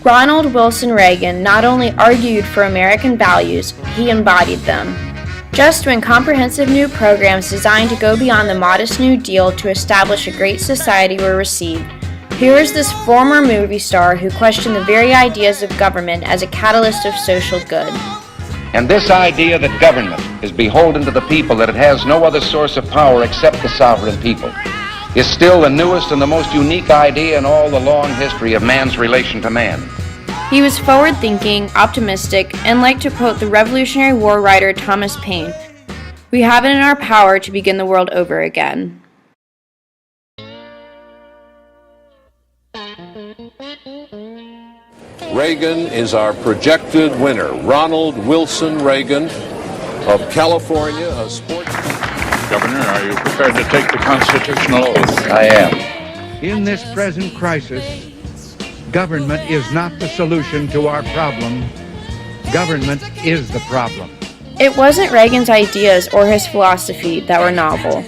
Ronald Wilson Reagan not only argued for American values, he embodied them. Just when comprehensive new programs designed to go beyond the modest New Deal to establish a great society were received, here is this former movie star who questioned the very ideas of government as a catalyst of social good. And this idea that government is beholden to the people, that it has no other source of power except the sovereign people, is still the newest and the most unique idea in all the long history of man's relation to man. He was forward-thinking, optimistic, and liked to quote the Revolutionary War writer Thomas Paine, "We have it in our power to begin the world over again." Reagan is our projected winner. Ronald Wilson Reagan of California, a sports... Governor, are you prepared to take the constitutional oath? I am. In this present crisis, government is not the solution to our problem. Government is the problem. It wasn't Reagan's ideas or his philosophy that were novel.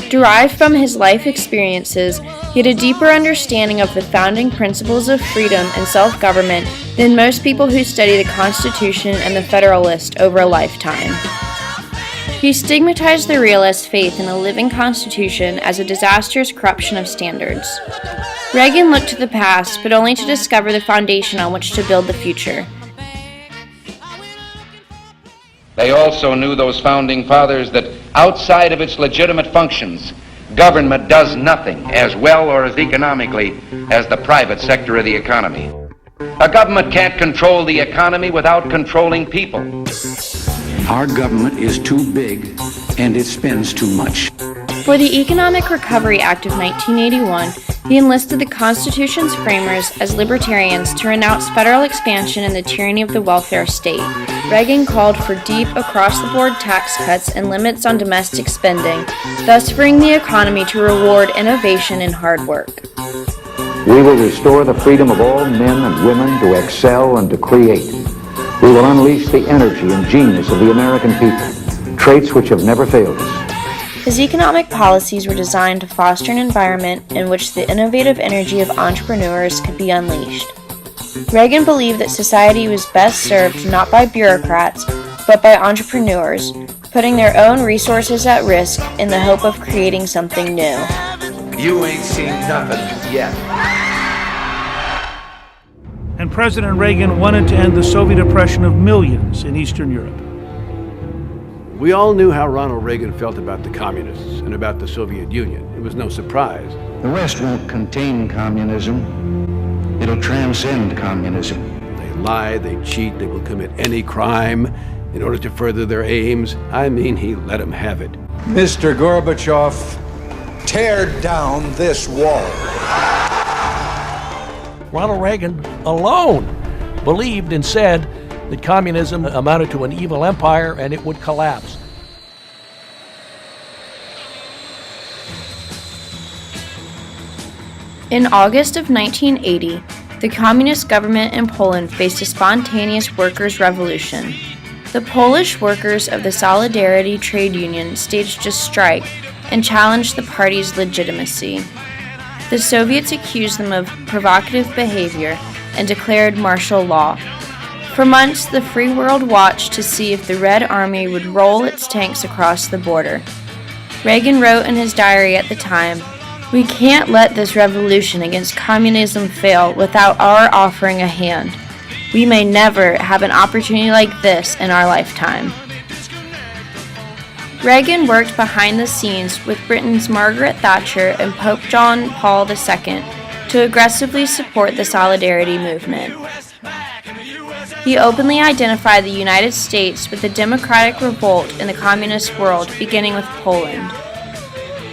Derived from his life experiences, he had a deeper understanding of the founding principles of freedom and self-government than most people who study the Constitution and the Federalist over a lifetime. He stigmatized the realist's faith in a living constitution as a disastrous corruption of standards. Reagan looked to the past, but only to discover the foundation on which to build the future. They also knew, those founding fathers, that outside of its legitimate functions, government does nothing as well or as economically as the private sector of the economy. A government can't control the economy without controlling people. Our government is too big and it spends too much. For the Economic Recovery Act of 1981, he enlisted the Constitution's framers as libertarians to renounce federal expansion and the tyranny of the welfare state. Reagan called for deep, across-the-board tax cuts and limits on domestic spending, thus freeing the economy to reward innovation and hard work. We will restore the freedom of all men and women to excel and to create. We will unleash the energy and genius of the American people, traits which have never failed us. His economic policies were designed to foster an environment in which the innovative energy of entrepreneurs could be unleashed. Reagan believed that society was best served not by bureaucrats, but by entrepreneurs, putting their own resources at risk in the hope of creating something new. You ain't seen nothing yet. And President Reagan wanted to end the Soviet oppression of millions in Eastern Europe. We all knew how Ronald Reagan felt about the communists and about the Soviet Union. It was no surprise. The West won't contain communism. It'll transcend communism. They lie, they cheat, they will commit any crime in order to further their aims. I mean, he let them have it. Mr. Gorbachev, tear down this wall. Ronald Reagan alone believed and said that communism amounted to an evil empire and it would collapse. In August of 1980, the communist government in Poland faced a spontaneous workers' revolution. The Polish workers of the Solidarity trade union staged a strike and challenged the party's legitimacy. The Soviets accused them of provocative behavior and declared martial law. For months, the free world watched to see if the Red Army would roll its tanks across the border. Reagan wrote in his diary at the time, "We can't let this revolution against communism fail without our offering a hand. We may never have an opportunity like this in our lifetime." Reagan worked behind the scenes with Britain's Margaret Thatcher and Pope John Paul II to aggressively support the Solidarity movement. He openly identified the United States with the democratic revolt in the communist world, beginning with Poland.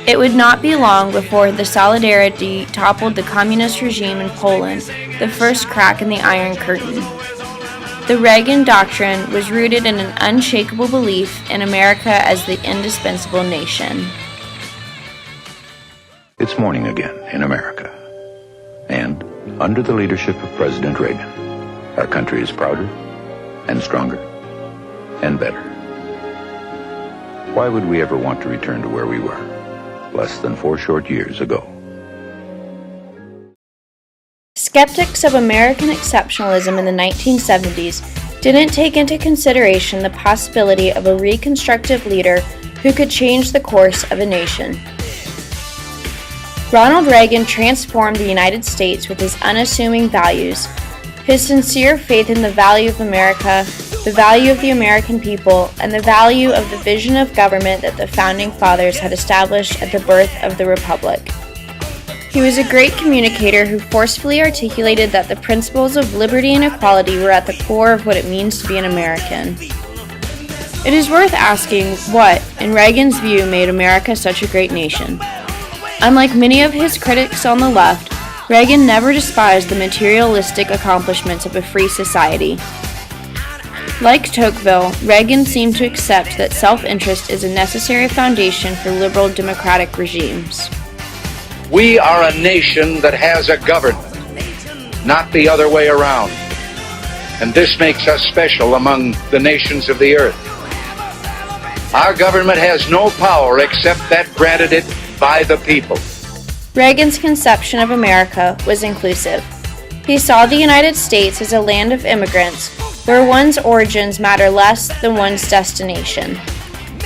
It would not be long before the Solidarity toppled the communist regime in Poland, the first crack in the Iron Curtain. The Reagan doctrine was rooted in an unshakable belief in America as the indispensable nation. It's morning again in America. And under the leadership of President Reagan, our country is prouder and stronger and better. Why would we ever want to return to where we were less than 4 short years ago? Skeptics of American exceptionalism in the 1970s didn't take into consideration the possibility of a reconstructive leader who could change the course of a nation. Ronald Reagan transformed the United States with his unassuming values, his sincere faith in the value of America, the value of the American people, and the value of the vision of government that the Founding Fathers had established at the birth of the Republic. He was a great communicator who forcefully articulated that the principles of liberty and equality were at the core of what it means to be an American. It is worth asking what, in Reagan's view, made America such a great nation. Unlike many of his critics on the left, Reagan never despised the materialistic accomplishments of a free society. Like Tocqueville, Reagan seemed to accept that self-interest is a necessary foundation for liberal democratic regimes. We are a nation that has a government, not the other way around. And this makes us special among the nations of the earth. Our government has no power except that granted it by the people. Reagan's conception of America was inclusive. He saw the United States as a land of immigrants where one's origins matter less than one's destination.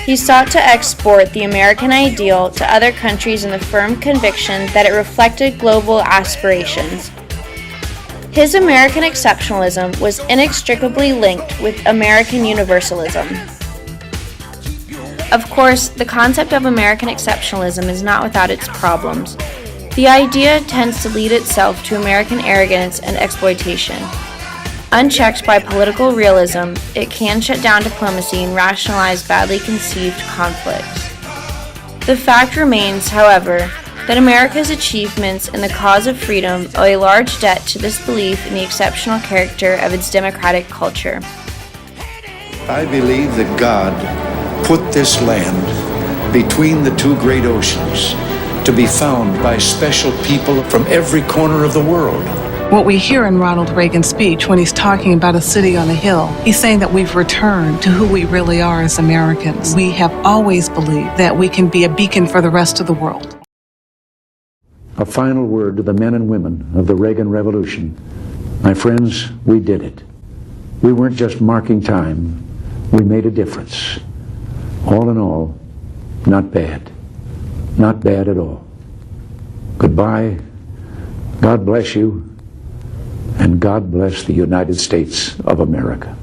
He sought to export the American ideal to other countries in the firm conviction that it reflected global aspirations. His American exceptionalism was inextricably linked with American universalism. Of course, the concept of American exceptionalism is not without its problems. The idea tends to lead itself to American arrogance and exploitation. Unchecked by political realism, it can shut down diplomacy and rationalize badly conceived conflicts. The fact remains, however, that America's achievements in the cause of freedom owe a large debt to this belief in the exceptional character of its democratic culture. I believe that God put this land between the two great oceans to be found by special people from every corner of the world. What we hear in Ronald Reagan's speech when he's talking about a city on a hill, he's saying that we've returned to who we really are as Americans. We have always believed that we can be a beacon for the rest of the world. A final word to the men and women of the Reagan Revolution. My friends, we did it. We weren't just marking time. We made a difference. All in all, not bad. Not bad at all. Goodbye. God bless you. And God bless the United States of America.